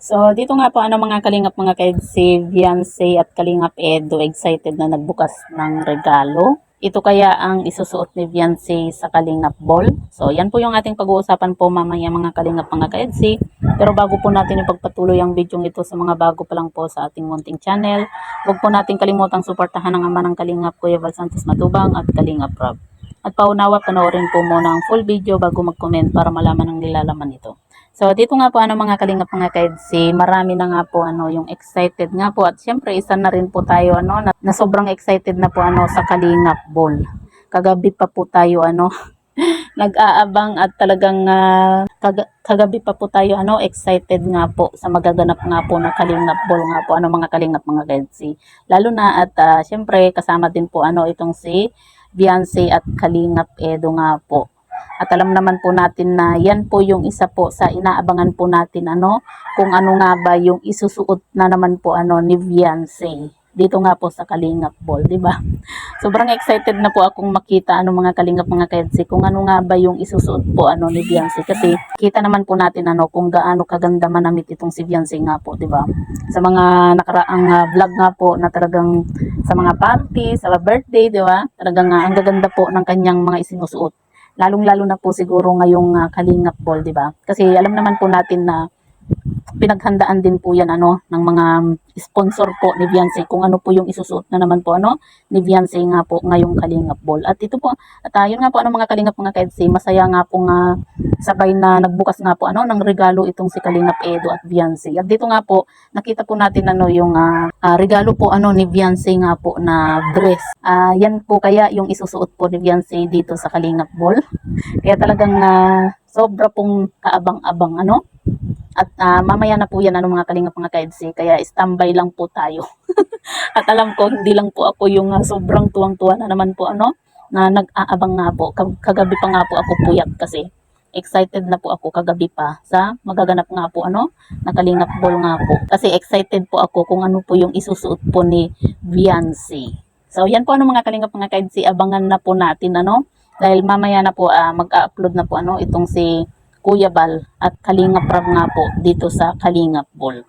So, dito nga po mga kalingap mga si Beyonce at Kalingap Edo excited na nagbukas ng regalo. Ito kaya ang isusuot ni Beyonce sa Kalingap Ball. So, yan po yung ating pag-uusapan po mamaya mga kalingap mga ka-EDC. Pero bago po natin ipagpatuloy ang video ito sa mga bago pa lang po sa ating munting channel, huwag po natin kalimutang suportahan ang ama ng Kalingap Kuya Val Santos Matubang at Kalingap Rob. At paunawa, panoorin po muna ang full video bago mag-comment para malaman ang nilalaman nito. So, dito nga po mga kalingap mga kaedsi, marami na nga po yung excited nga po at syempre isa na rin po tayo na sobrang excited na po sa Kalingap Ball. Kagabi pa po tayo nag-aabang at talagang kagabi pa po tayo excited nga po sa magaganap nga po na Kalingap Ball nga po mga kalingap mga kaedsi. Lalo na at syempre kasama din po itong si Beyonce at Kalingap Edo nga po. At alam naman po natin na yan po yung isa po sa inaabangan po natin kung ano nga ba yung isusuot na naman po ni Beyonce dito nga po sa Kalingap Ball, di ba? Sobrang excited na po akong makita mga kalingap mga kaedsi kung ano nga ba yung isusuot po ni Beyonce kasi kita naman po natin kung gaano kaganda manamit itong si Beyonce nga po, di ba? Sa mga nakaraang vlog nga po na talagang sa mga party, sa birthday, di ba? Talagang ang gaganda po ng kanyang mga isinusuot. Lalong-lalo na po siguro ngayong Kalingap Ball, di ba? Kasi alam naman po natin na pinaghandaan din po yan ng mga sponsor po ni Beyonce kung ano po yung isusuot na naman po ni Beyonce nga po ngayong Kalingap Ball. At ito po, at yun nga po mga kalingap mga kaedsi, masaya nga po nga sabay na nagbukas nga po ng regalo itong si Kalingap Edo at Beyonce. At dito nga po, nakita po natin yung regalo po ni Beyonce nga po na dress. Yan po kaya yung isusuot po ni Beyonce dito sa Kalingap Ball. Kaya talagang sobra pong kaabang-abang At mamaya na po yan mga kalingap mga kaedsi, kaya standby lang po tayo. At alam ko, hindi lang po ako yung sobrang tuwang-tuwa na naman po na nag-aabang nga po. Kagabi pa nga po ako puyat kasi excited na po ako kagabi pa sa magaganap nga po na Kalingap Ball nga po. Kasi excited po ako kung ano po yung isusuot po ni Beyonce. So yan po mga kalingap mga kaedsi, abangan na po natin dahil mamaya na po mag-upload na po itong si Kuya Val at Kalingap Rob nga po dito sa Kalingap Ball.